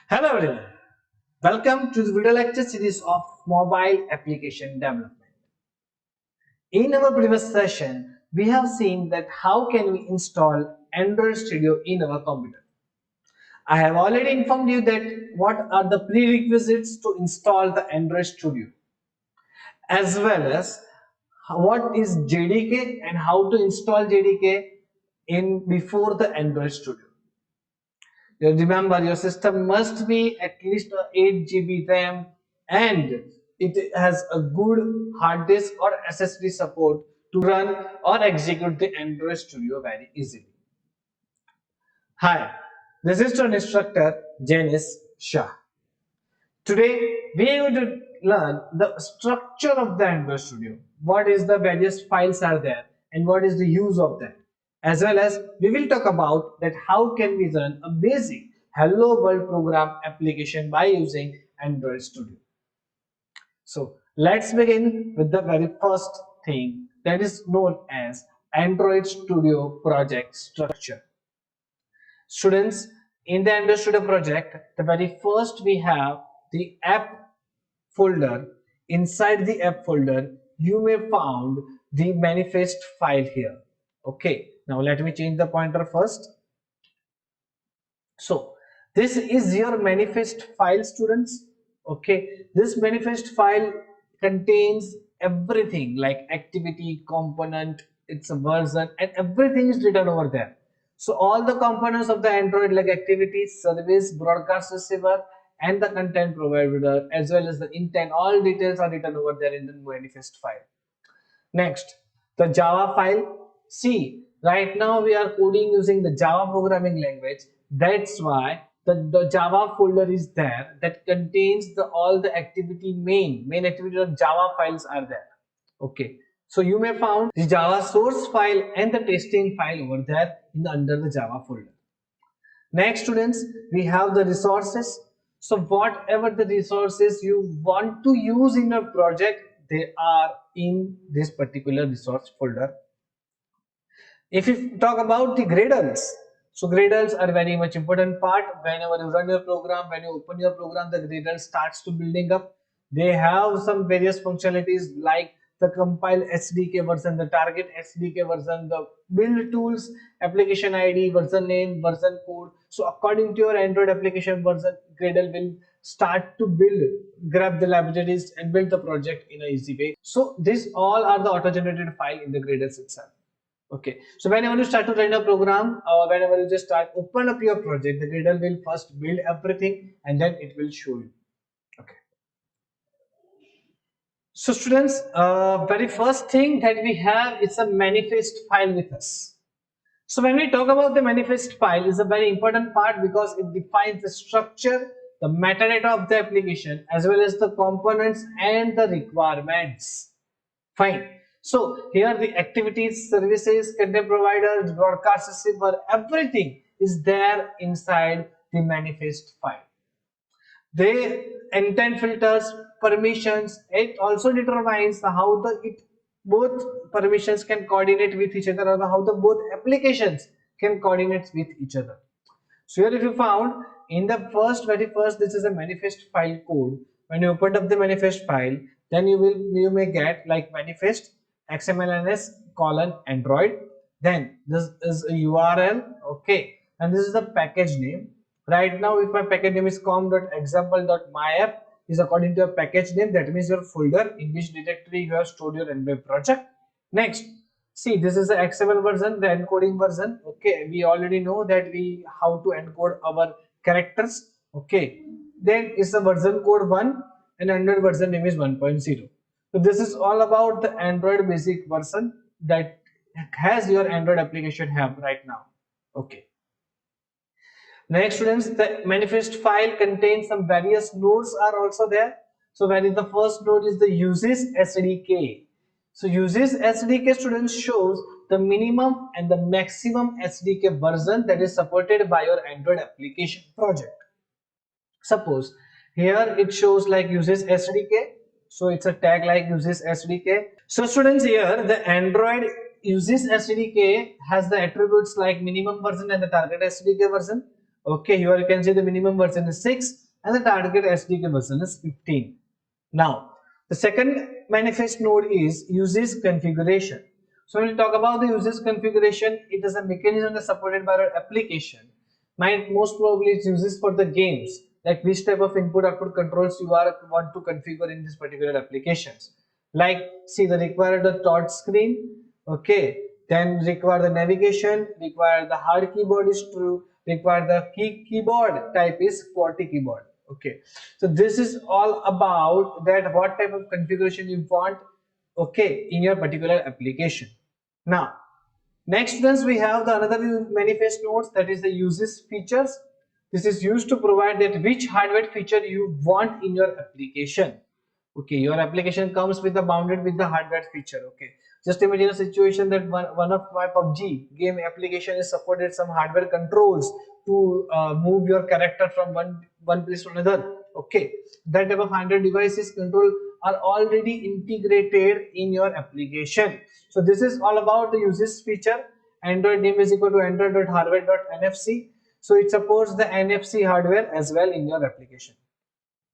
Hello everyone, welcome to the video lecture series of mobile application development. In our previous session, we have seen that how can we install Android Studio in our computer. I have already informed you that what are the prerequisites to install the Android Studio, as well as what is JDK and how to install JDK in before the Android Studio. Remember, your system must be at least 8 GB RAM and it has a good hard disk or SSD support to run or execute the Android Studio very easily. Hi, this is your instructor Janice Shah. Today we are going to learn the structure of the Android Studio. What is the various files are there and what is the use of them. As well as we will talk about that how can we run a basic Hello World program application by using Android Studio. So let's begin with the very first thing that is known as Android Studio project structure. Students, in the Android Studio project, the very first we have the app folder. Inside the app folder, you may found the manifest file here. Okay, now let me change the pointer first. So this is your manifest file, students. Okay, this manifest file contains everything like activity, component, its a version, and everything is written over there. So all the components of the Android like activity, service, broadcast receiver, and the content provider, as well as the intent, all details are written over there in the manifest file. Next, the Java file. See, right now we are coding using the Java programming language. That's why the Java folder is there that contains all the activity main activity of Java files are there. Okay, so you may found the Java source file and the testing file over there under the Java folder. Next, students, we have the resources. So whatever the resources you want to use in your project, they are in this particular resource folder. If you talk about the Gradles, so Gradles are very much important part. Whenever you run your program, when you open your program, the Gradle starts to building up. They have some various functionalities like the compile SDK version, the target SDK version, the build tools, application ID, version name, version code. So according to your Android application version, Gradle will start to build, grab the libraries and build the project in an easy way. So these all are the auto-generated file in the Gradles itself. Okay, so whenever you start to run a program, whenever you just start open up your project, the Gradle will first build everything and then it will show you. Okay. So students, very first thing that we have is a manifest file with us. So when we talk about the manifest file, is a very important part because it defines the structure, the metadata of the application, as well as the components and the requirements. Fine. So here the activities, services, content providers, broadcast receiver, everything is there inside the manifest file. They intent filters, permissions. It also determines how both permissions can coordinate with each other, or how the both applications can coordinate with each other. So here, if you found in the very first, this is a manifest file code. When you open up the manifest file, then you may get like manifest XMLNS :Android. Then this is a URL, okay, and this is the package name. Right now, if my package name is com.example.myapp is according to your package name, that means your folder in which directory you have stored your Android project. Next, see, this is the XML version, the encoding version. Okay, we already know that how to encode our characters. Okay, then is the version code 1 and Android version name is 1.0. So this is all about the Android basic version that has your Android application have right now. Okay. Next, students, the manifest file contains some various nodes are also there. So where is the first node is the uses SDK. So uses SDK, students, shows the minimum and the maximum SDK version that is supported by your Android application project. Suppose here it shows like uses SDK. So it's a tag like uses SDK. So students, here the Android uses SDK has the attributes like minimum version and the target SDK version. Okay, here you can see the minimum version is 6 and the target SDK version is 15. Now, the second manifest node is uses configuration. So when we talk about the uses configuration, it is a mechanism that's supported by our application. Most probably it uses for the games, like which type of input output controls you are want to configure in this particular applications. Like see the require the touch screen, okay, then require the navigation, require the hard keyboard is true, require the keyboard type is QWERTY keyboard. Okay, so this is all about that what type of configuration you want, okay, in your particular application. Now next ones we have the another manifest nodes, that is the uses features. This is used to provide that which hardware feature you want in your application. Okay, your application comes with the bounded with the hardware feature. Okay, just imagine a situation that one of my PUBG game application is supported some hardware controls to move your character from one place to another. Okay, that type of hardware devices control are already integrated in your application. So this is all about the uses feature. Android name is equal to android.hardware.nfc. So it supports the NFC hardware as well in your application.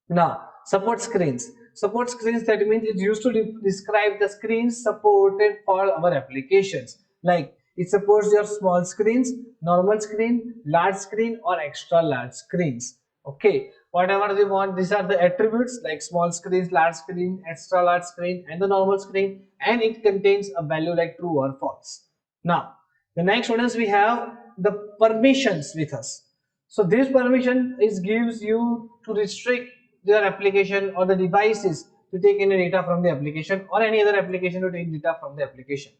Now, support screens. Support screens, that means it's used to describe the screens supported for our applications. Like it supports your small screens, normal screen, large screen, or extra large screens. Okay, whatever you want, these are the attributes like small screens, large screen, extra large screen, and the normal screen, and it contains a value like true or false. Now, the next one is we have the permissions with us. So this permission is gives you to restrict their application or the devices to take any data from the application or any other application to take data from the application.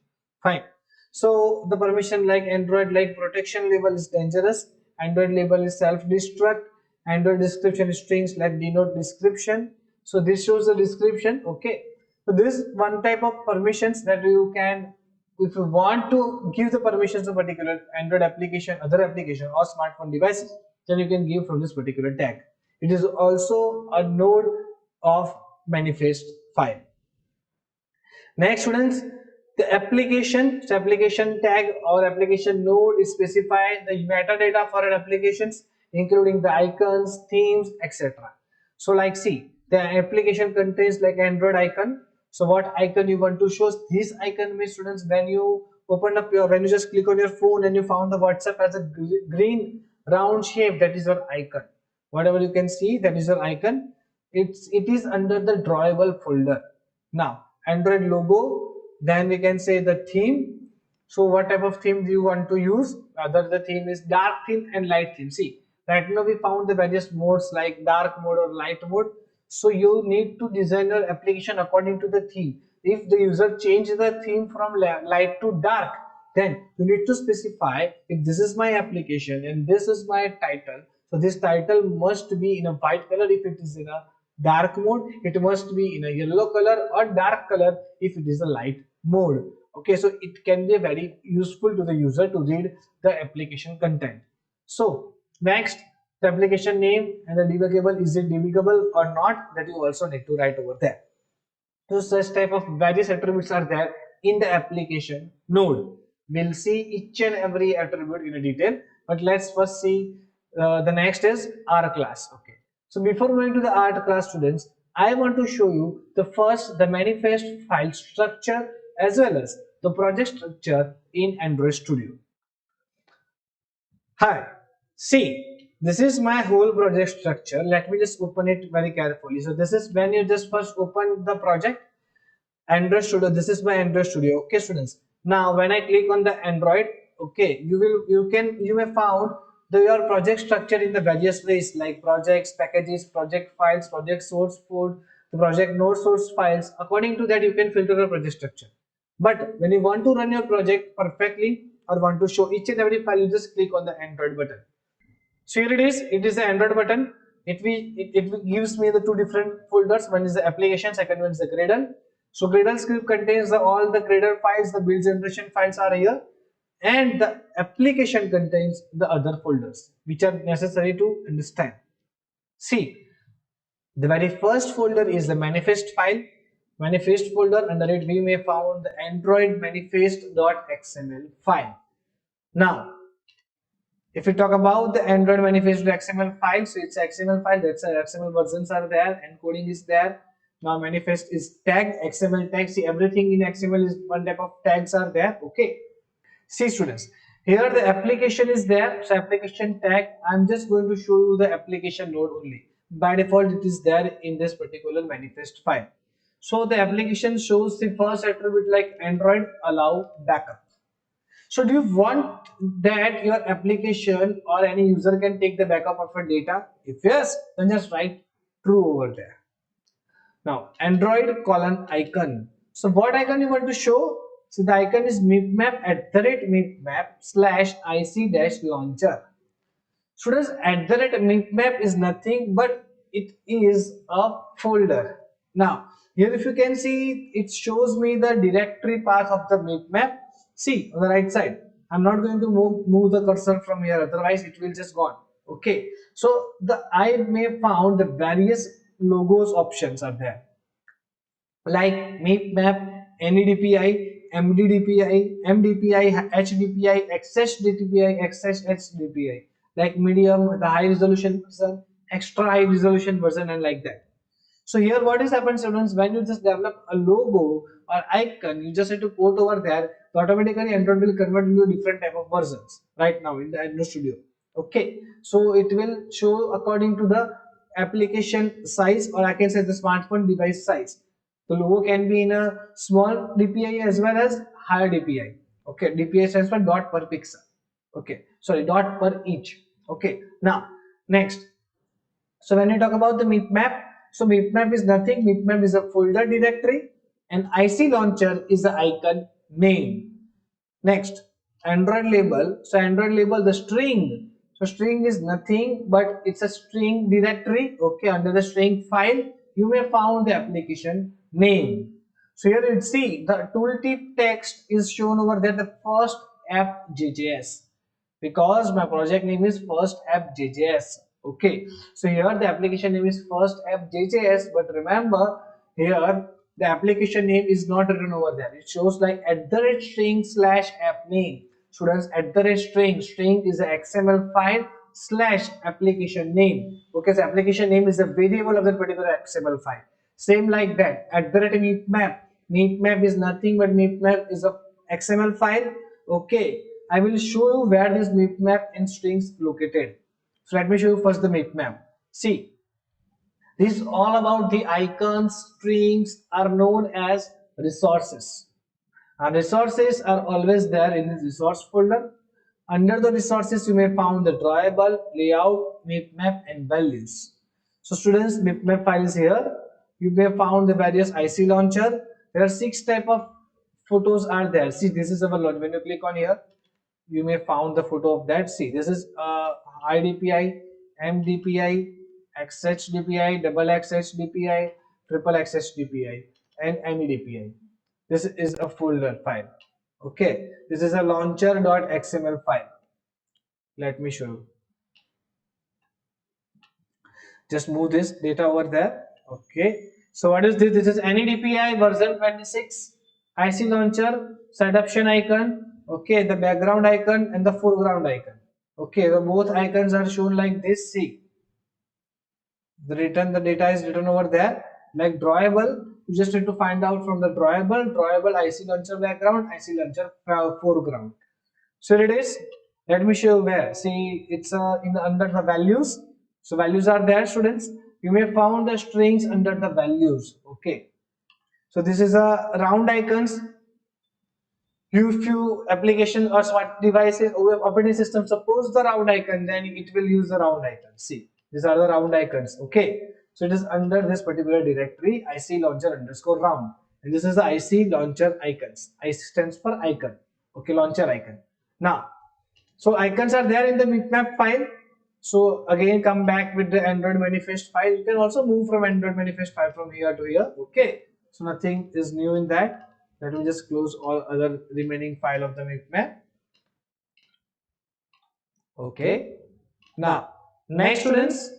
Fine. So the permission like Android like protection label is dangerous, Android label is self-destruct, Android description strings like denote description. So this shows the description. Okay. So this one type of permissions that you can, if you want to give the permissions to particular Android application, other application or smartphone devices, then you can give from this particular tag. It is also a node of manifest file. Next students, the application tag or application node is specify the metadata for an applications including the icons, themes, etc. So like see, the application contains like Android icon. So what icon you want to show? This icon means students when you open up your, when you just click on your phone and you found the WhatsApp as a green round shape, that is your icon. Whatever you can see, that is your icon. It is under the drawable folder. Now Android logo, then we can say the theme. So what type of theme do you want to use? Other the theme is dark theme and light theme. See, right now we found the various modes like dark mode or light mode. So you need to design your application according to the theme. If the user change the theme from light to dark, then you need to specify if this is my application and this is my title. So this title must be in a white color if it is in a dark mode, it must be in a yellow color or dark color if it is a light mode. Okay, so it can be very useful to the user to read the application content. So next, the application name and the debuggable, is it debuggable or not, that you also need to write over there. So such type of various attributes are there in the application node. We'll see each and every attribute in a detail, but let's first see the next is R class. Okay. So before going to the R class students, I want to show you the first the manifest file structure as well as the project structure in Android Studio. Hi, see, this is my whole project structure. Let me just open it very carefully. So this is when you just first open the project Android Studio. This is my Android Studio. Okay, students. Now, when I click on the Android, okay, you may found your project structure in the various ways like projects, packages, project files, project source code, the project node source files. According to that, you can filter your project structure. But when you want to run your project perfectly or want to show each and every file, you just click on the Android button. So here it is. It is the Android button. It gives me the two different folders. One is the application, second one is the Gradle. So Gradle script contains all the Gradle files, the build generation files are here, and the application contains the other folders which are necessary to understand. See, the very first folder is the manifest file. Manifest folder, under it we may found the Android manifest.xml file. Now If we talk about the Android manifest.xml file, so it's XML file, that's XML versions are there, encoding is there. Now manifest is tag, XML tag. See, everything in XML is one type of tags are there. Okay. See students, here the application is there. So application tag, I'm just going to show you the application node only. By default, it is there in this particular manifest file. So the application shows the first attribute like Android allow backup. So do you want that your application or any user can take the backup of your data? If yes, then just write true over there. Now Android colon icon. So what icon you want to show? So the icon is mipmap @mipmap slash IC dash launcher. Students, @mipmap is nothing but it is a folder. Now here if you can see, it shows me the directory path of the mipmap. See on the right side, I'm not going to move the cursor from here, otherwise it will just gone. Okay, so I may found the various logos options are there, like map, NEDPI, MDDPI, MDPI, HDPI, XHDPI, XHDPI, like medium, the high resolution version, extra high resolution version, and like that. So here what is happened, students, when you just develop a logo or icon, you just have to put over there, so automatically Android will convert into different type of versions right now in the Android Studio. Okay, so it will show according to the application size, or I can say the smartphone device size. The logo can be in a small DPI as well as higher DPI. Okay, DPI stands for dot per pixel. Okay, sorry, dot per inch. Okay, now next. So when you talk about the mipmap, so mipmap is nothing. Mipmap is a folder directory, and IC launcher is the icon name. Next, Android label. So Android label, the string. So string is nothing but it's a string directory. Okay, under the string file, you may found the application name. So here you see the tooltip text is shown over there, the first app JJS, because my project name is first app JJS. Okay, so here the application name is first app JJS, but remember here the application name is not written over there. It shows like @string slash app name. Students, @string is a XML file slash application name. Okay, so application name is a variable of that particular XML file. Same like that, @mipmap. Mipmap is nothing but mipmap is a XML file. Okay, I will show you where this mipmap and strings located. So let me show you first the mipmap. See, this is all about the icons. Strings are known as resources. And resources are always there in the resource folder. Under the resources, you may find the drawable, layout, mipmap, and values. So students, mipmap file is here. You may find the various IC launcher. There are 6 type of photos are there. See, this is our launcher. When you click on here, you may found the photo of that. See, this is IDPI, MDPI, XHDPI, double XHDPI, triple XHDPI, and NEDPI. This is a folder file. Okay, this is a launcher.xml file. Let me show you. Just move this data over there. Okay, so what is this? This is NEDPI version 26, IC launcher, set option icon. Okay, the background icon and the foreground icon. Okay, the both icons are shown like this. See, the data is written over there. Like drawable, you just need to find out from the drawable IC launcher background, IC launcher foreground. So it is. Let me show you where. See, it's under the values. So values are there, students. You may found the strings under the values. Okay. So this is a round icons. Few application or smart devices or operating system suppose the round icon, then it will use the round icon. See, these are the round icons. Okay, so it is under this particular directory IC launcher underscore round, and this is the IC launcher icons. IC stands for icon. Okay, launcher icon. Now, so icons are there in the mipmap file. So again, come back with the Android manifest file. You can also move from Android manifest file from here to here. Okay, so nothing is new in that. Let me just close all other remaining file of the mipmap. Okay. Now, next students,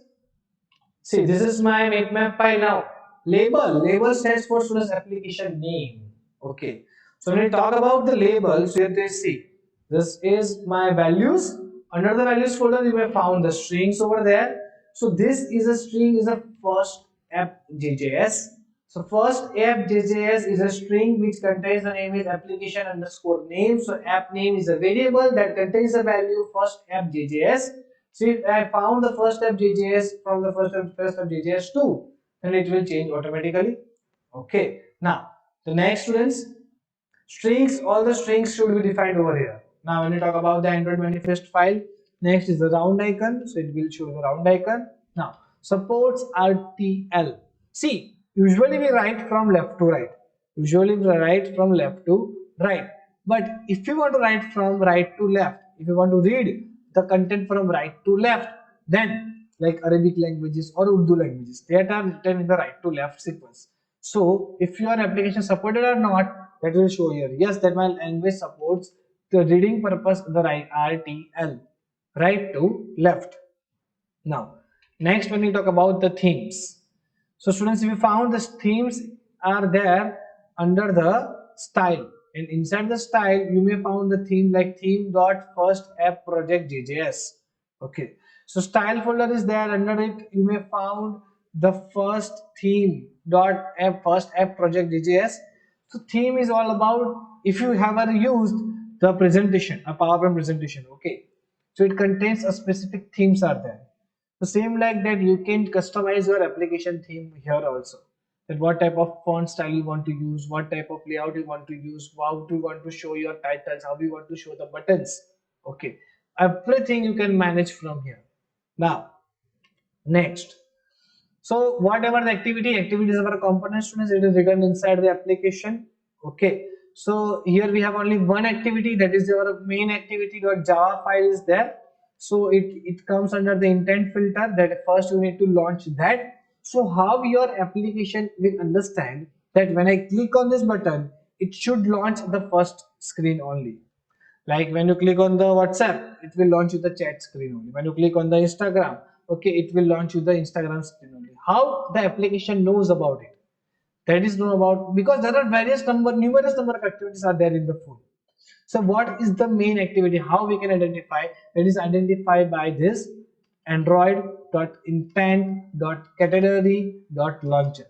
see, this is my mipmap file now. Label stands for students application name. Okay. So when we talk about the labels, here they see, this is my values. Under the values folder, you may found the strings over there. So this is a string is a first app.js. So first app.js is a string which contains the name is application underscore name. So app name is a variable that contains the value first app.js. So if I found the first app.js from the first app.js 2, then it will change automatically. Okay. Now the next, students, strings, all the strings should be defined over here. Now when we talk about the Android manifest file, next is the round icon, so it will show the round icon. Now supports RTL. See, usually we write from left to right. Usually we write from left to right. But if you want to write from right to left, if you want to read the content from right to left, then like Arabic languages or Urdu languages, they are written in the right to left sequence. So if your application supported or not, that will show here. Yes, that my language supports the reading purpose the right RTL, right to left. Now, next when we talk about the themes. So students, we found the themes are there under the style, and inside the style you may found the theme like theme dot first app project JJS. Okay, so style folder is there. Under it you may found the first theme dot app first app project JJS. So theme is all about if you have ever used the presentation, a PowerPoint presentation. Okay, so it contains a specific themes are there. The same like that, you can customize your application theme here also. That what type of font style you want to use, what type of layout you want to use, how you want to show your titles, how you want to show the buttons. Okay, everything you can manage from here. Now, next. So whatever the activity is our component, students, it is written inside the application. Okay. So here we have only one activity, that is our main activity. Java file is there. So it comes under the intent filter, that first you need to launch that. So how your application will understand that when I click on this button, it should launch the first screen only. Like when you click on the WhatsApp, it will launch you the chat screen only. When you click on the Instagram, okay, it will launch you the Instagram screen only. How the application knows about it? That is know about, because there are numerous number of activities are there in the phone. So what is the main activity? How we can identify? That is identified by this Android.intent.category.launcher.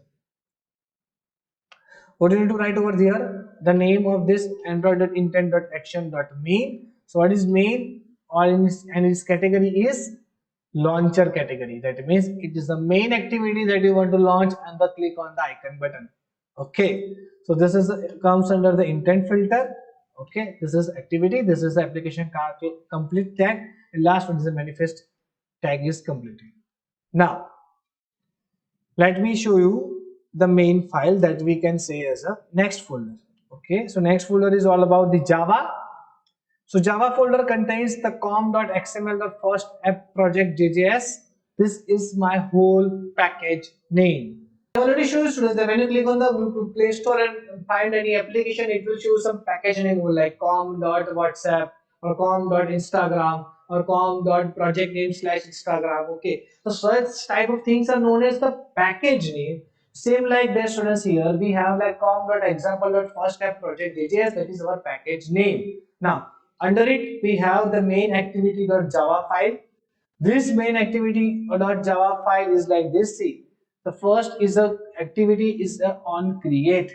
What do you need to write over there? The name of this Android.intent.action.main. So what is main, or in its category is launcher category. That means it is the main activity that you want to launch, and the click on the icon button. Okay, so this is comes under the intent filter. Okay, this is activity, this is the application complete tag, and last one is the manifest tag is completed. Now let me show you the main file that we can say as a next folder. Okay, so next folder is all about the Java. So Java folder contains the com.xml, the first app project JJS. This is my whole package name. I already showed you students that when you click on the Play Store and find any application, it will show some package name like com.whatsapp or com.instagram or com.project name slash Instagram. Okay, so such type of things are known as the package name. Same like that, students, here we have like com.example.first app project JJS, that is our package name. Now under it we have the main activity.java file. This main activity.java file is like this. See, the first is a activity is a on create.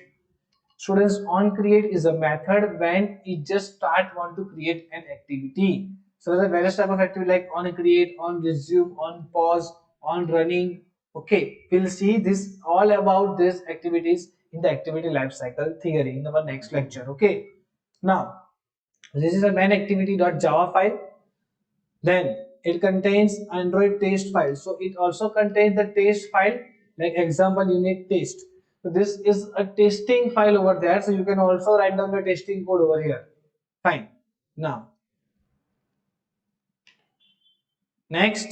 Students, on create is a method when it just start want to create an activity. So there's a various type of activity like on create, on resume, on pause, on running. Okay, we'll see this all about these activities in the activity lifecycle theory in our next lecture. Okay, now this is a main activity.java file. Then it contains Android test file. So it also contains the test file like example unit test. So this is a testing file over there. So you can also write down the testing code over here. Fine. Now, next,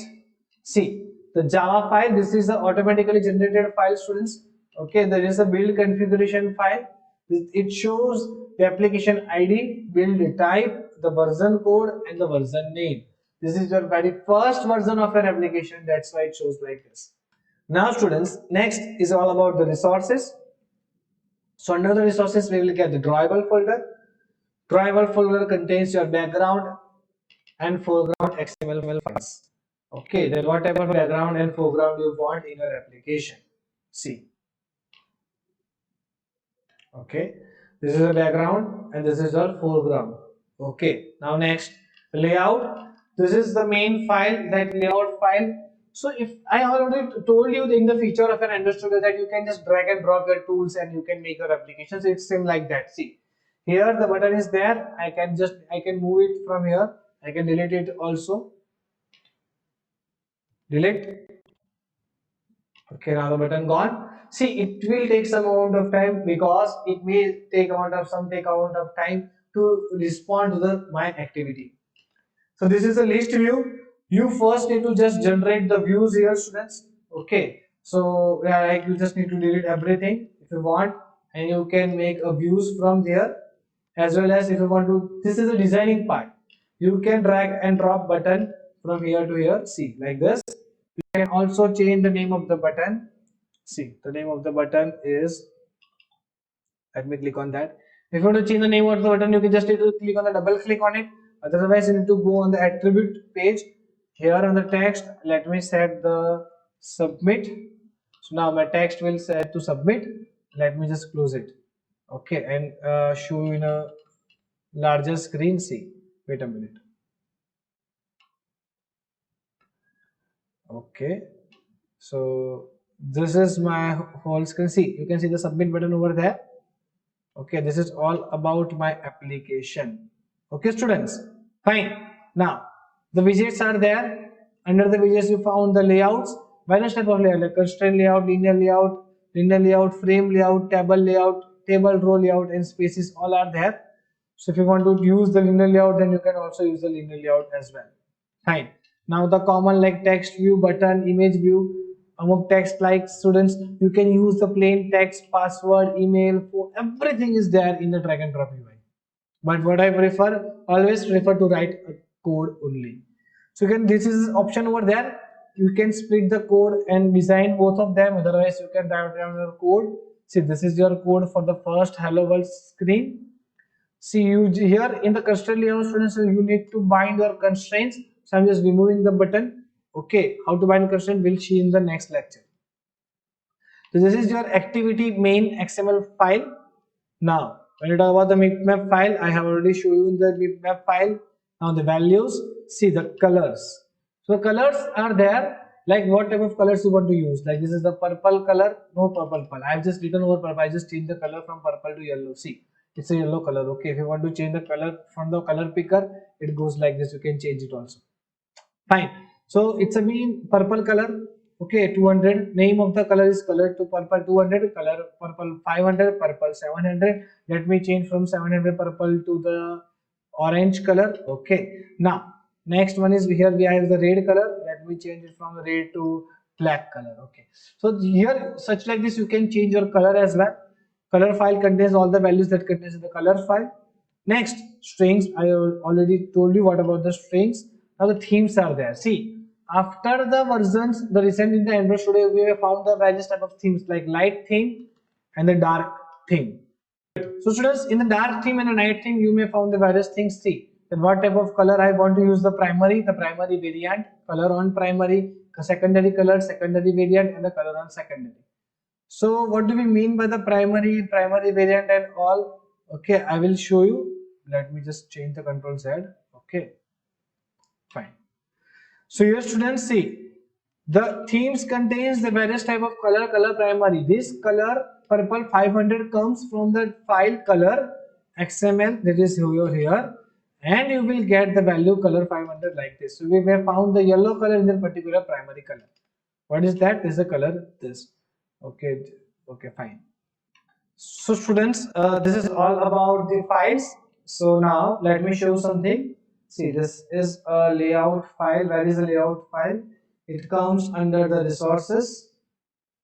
see the Java file. This is the automatically generated file, students. Okay, there is a build configuration file. It shows the application ID, build type, the version code, and the version name. This is your very first version of your application. That's why it shows like this. Now, students, next is all about the resources. So under the resources, we will get the drawable folder. Drawable folder contains your background, and foreground XML files. Okay, then whatever background and foreground you want in your application. See, okay, this is the background and this is your foreground. Okay, now next, layout. This is the main file, that layout file. So if I already told you in the feature of an Android Studio that you can just drag and drop your tools and you can make your applications. It's same like that. See, here the button is there. I can move it from here. I can delete it also. Delete. Okay, now the button gone. See, it will take some amount of time because it may take amount of time to respond to my activity. So this is the list view. You first need to just generate the views here, students. Okay. So yeah, like you just need to delete everything if you want, and you can make a views from there, as well as if you want to. This is the designing part. You can drag and drop button from here to here. See, like this. You can also change the name of the button. See, the name of the button is, let me click on that. If you want to change the name of the button, you can just need to click on the double click on it. Otherwise, you need to go on the attribute page. Here on the text, let me set the submit. So now my text will set to submit. Let me just close it. Okay, and show you in a larger screen. See, wait a minute. Okay, so this is my whole screen. See, you can see the submit button over there. Okay, this is all about my application. Okay, students, fine. Now the widgets are there. Under the widgets you found the layouts. Various type of layout like constraint layout, linear layout, frame layout, table layout, table row layout, and spaces all are there. So if you want to use the linear layout, then you can also use the linear layout as well. Fine. Now the common like text view, button, image view, among text like students, you can use the plain text, password, email, phone, everything is there in the drag and drop UI. But what I prefer, always prefer to write a code only. So again, this is option over there. You can split the code and design both of them. Otherwise, you can write down your code. See, this is your code for the first hello world screen. See, you here in the constraint layout, students, you need to bind your constraints. So I'm just removing the button. Okay, how to bind constraint will see in the next lecture. So this is your activity main XML file. Now, when you talk about the map file, I have already shown you the map file. Now the values, see the colors. So colors are there. Like what type of colors you want to use. Like this is the purple color, no purple color. I have just written over purple. I just changed the color from purple to yellow. See, it's a yellow color. Okay, if you want to change the color from the color picker, it goes like this. You can change it also. Fine. So it's a mean purple color. Okay, 200. Name of the color is color to purple 200, color purple 500, purple 700. Let me change from 700 purple to the orange color. Okay. Now next one is here we have the red color. Let me change it from red to black color. Okay. So here such like this you can change your color as well. Color file contains all the values that contains in the color file. Next, strings. I already told you what about the strings. Now the themes are there. See, after the versions, the recent in the Android Studio, we have found the various type of themes like light theme and the dark theme. So students, in the dark theme and the night theme, you may found the various things. See, that what type of color I want to use the primary variant, color on primary, secondary color, secondary variant, and the color on secondary. So what do we mean by the primary variant and all? Okay, I will show you. Let me just change the control Z. Okay, fine. So here students see the themes contains the various type of color primary. This color purple 500 comes from the file color XML that is here, and you will get the value color 500 like this. So we have found the yellow color in the particular primary color. What is that? Is the color this. Okay, okay, fine. So students, this is all about the files. So now let me show something. See, this is a layout file. Where is the layout file? It comes under the resources,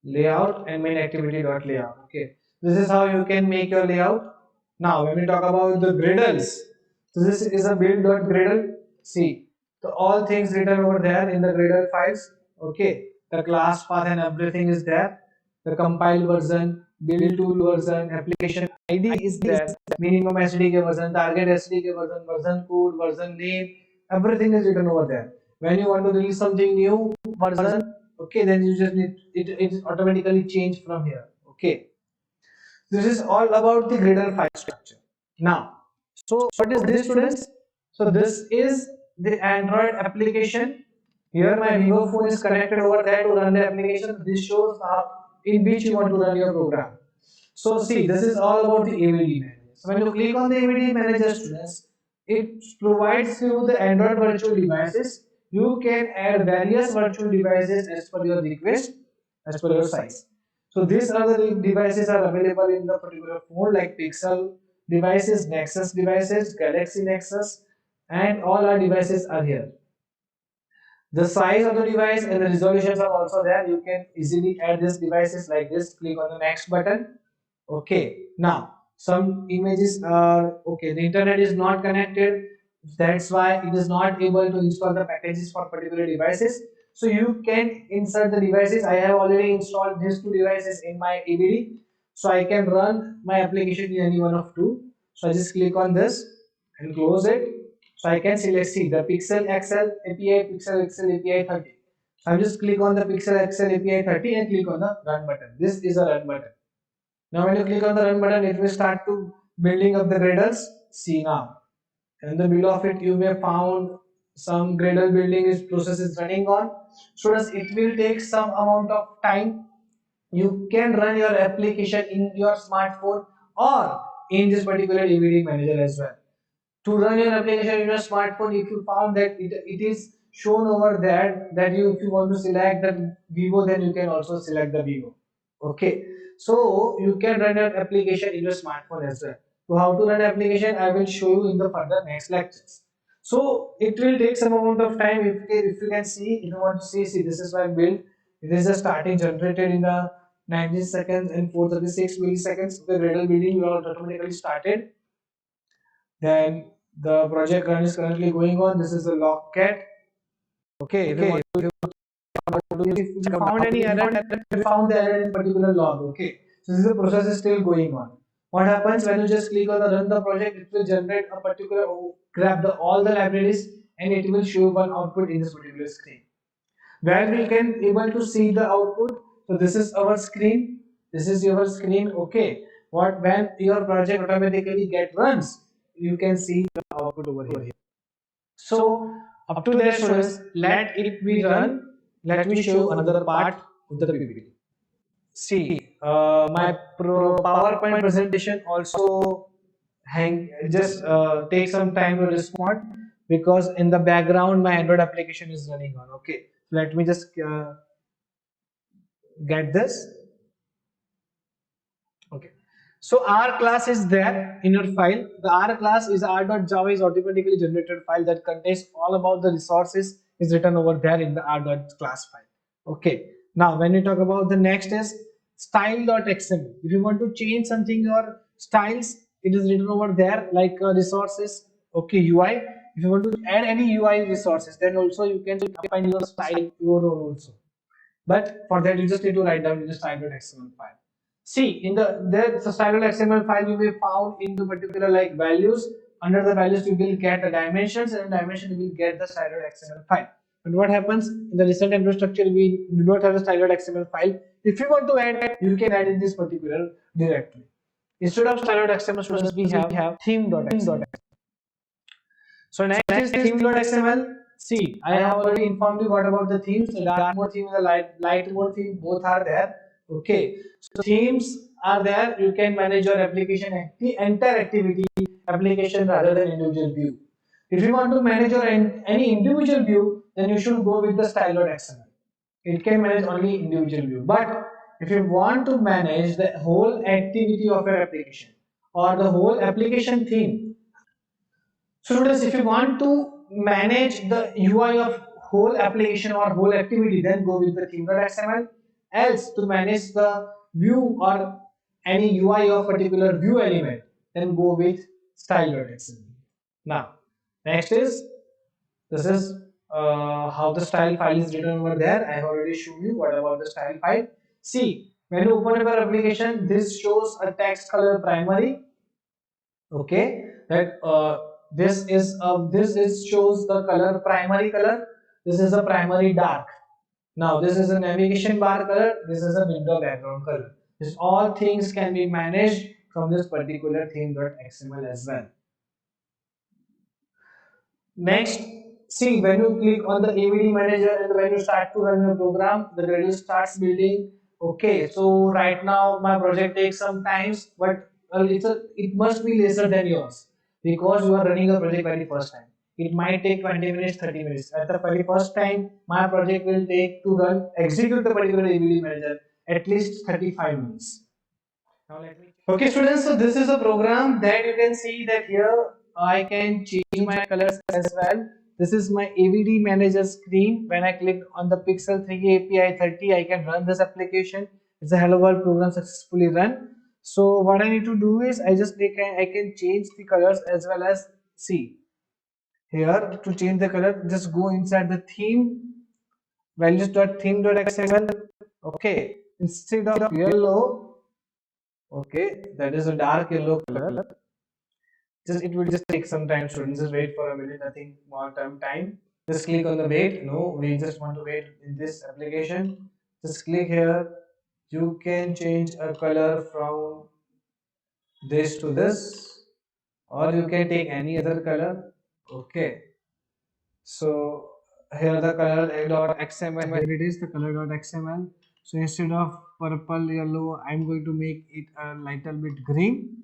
layout, and main activity.layout. Okay, this is how you can make your layout. Now when we talk about the gradles, so this is a build.gradle. See, so all things written over there in the gradle files. Okay, the class path and everything is there. The compiled version, build tool version, application ID is there, minimum SDK version, target SDK version, version code, version name, Everything is written over there. When you want to release something new version, okay, then you just need it automatically change from here. Okay, this is all about the Gradle file structure. Now, so what is this, students? So this is the Android application. Here my Vivo phone is connected over there to run the application. This shows in which you want to run your program. So see, this is all about the AVD Manager. So when you click on the AVD Manager, students, it provides you the Android virtual devices. You can add various virtual devices as per your request, as per your size. So these are the devices are available in the particular phone, like Pixel devices, Nexus devices, Galaxy Nexus, and all our devices are here. The size of the device and the resolutions are also there. You can easily add these devices like this. Click on the next button. Okay, now some images are okay. The internet is not connected. That's why it is not able to install the packages for particular devices. So you can insert the devices. I have already installed these two devices in my AVD. So I can run my application in any one of two. So I just click on this and close it. So I can select see the Pixel XL API, Pixel XL API 30. So I just click on the Pixel XL API 30 and click on the run button. This is a run button. Now when you click on the run button, it will start to building up the gradles. See now. In the middle of it, you may found some Gradle building is process is running on. Students, it will take some amount of time. You can run your application in your smartphone or in this particular AVD manager as well. To run your application in your smartphone, if you found that it is shown over there that you if you want to select the Vivo, then you can also select the Vivo. Okay, so you can run your application in your smartphone as well. So how to run application, I will show you in the further next lectures. So it will take some amount of time. If you can see, if you want to see this is my build. It is the starting generated in the 19 seconds and 436 milliseconds. The Gradle building will automatically started. Then the project run is currently going on. This is the log cat. Okay, if you found any error, you found the error in particular log. Okay, so this is the process is still going on. What happens when you just click on the run the project? It will generate a particular grab the all the libraries and it will show one output in this particular screen. Where we can able to see the output. So this is our screen. This is your screen. Okay, what when your project automatically get runs, you can see the output over here. So up to there, students, let it be run. Let me show you another part of the PPT. See, my PowerPoint presentation also just take some time to respond because in the background my Android application is running on. Okay, let me just get this. Okay. So R class is there in your file. The R class is r.java is automatically generated file that contains all about the resources is written over there in the r.class file. Okay. Now when we talk about the next is style.xml. If you want to change something your styles, it is written over there like resources. Okay, UI. If you want to add any UI resources, then also you can find your style your own also. But for that, you just need to write down in the style.xml file. See, in the style.xml file you will found in the particular like values. Under the values, you will get the dimensions, and dimension you will get the style.xml file. But what happens in the recent Android structure, we do not have the style.xml file. If you want to add, you can add in this particular directory. Instead of style.xml, students, we have theme.xml. So next is theme.xml. See, I have already informed you what about the themes. The dark mode theme and the light mode theme both are there. Okay. So themes are there. You can manage your application entire activity application rather than individual view. If you want to manage your any individual view, then you should go with the style.xml. It can manage only individual view. But if you want to manage the whole activity of your application or the whole application theme, so students, if you want to manage the UI of whole application or whole activity, then go with the theme.xml. Else, to manage the view or any UI of particular view element, then go with style.xml. Now, next is this is how the style file is written over there. I have already shown you what about the style file. See, when you open up your application, this shows a text color primary. Okay, that this is shows the color primary color. This is a primary dark. Now this is a navigation bar color. This is a window background color. This all things can be managed from this particular theme.xml as well. Next, see when you click on the AVD manager and when you start to run your program, the Gradle starts building. Okay, so right now my project takes some times, but it must be lesser than yours because you are running a project very first time. It might take 20 minutes, 30 minutes. At the very first time, my project will take to run execute the particular AVD manager at least 35 minutes. Okay, students, so this is a program that you can see that here I can change my colors as well. This is my AVD Manager screen. When I click on the Pixel 3 API 30, I can run this application. It's a Hello World program successfully run. So what I need to do is I can change the colors as well as see here to change the color. Just go inside the theme values.theme.xml. Okay, instead of yellow. Okay, that is a dark yellow color. Just it will just take some time, students. Just wait for a minute, nothing more time. Just click on the wait. No, we just want to wait in this application. Just click here. You can change a color from this to this, or you can take any other color. Okay. So here the color dot xml. Here it is the color dot xml. So instead of purple yellow, I'm going to make it a little bit green.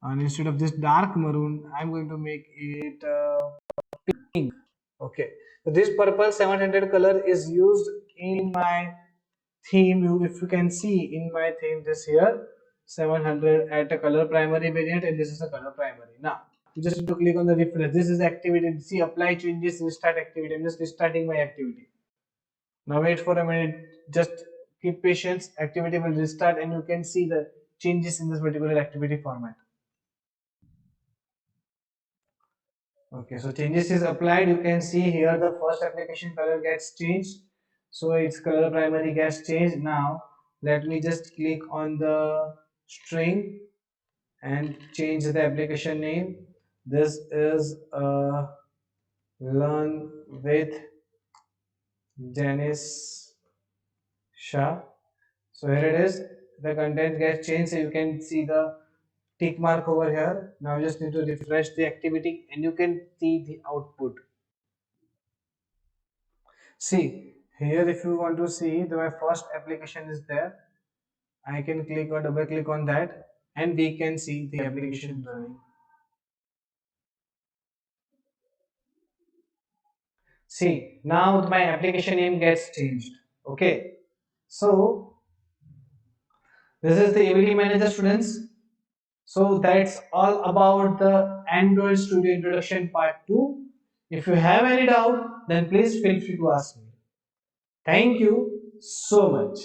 And instead of this dark maroon, I'm going to make it pink. Okay, so this purple 700 color is used in my theme. If you can see in my theme, this here 700 at a color primary variant, and this is a color primary. Now you just need to click on the refresh. This is activity. See, apply changes, restart activity. I'm just restarting my activity. Now wait for a minute. Just keep patience. Activity will restart, and you can see the changes in this particular activity format. Okay, so changes is applied. You can see here the first application color gets changed. So its color primary gets changed. Now let me just click on the string and change the application name. This is learn with Janice Shah. So here it is. The content gets changed. So you can see the tick mark over here. Now you just need to refresh the activity and you can see the output. See here, if you want to see my first application is there, I can click or double click on that and we can see the application running. See, now my application name gets changed. Okay, so this is the AVD Manager, students. So that's all about the Android Studio Introduction Part 2. If you have any doubt, then please feel free to ask me. Thank you so much.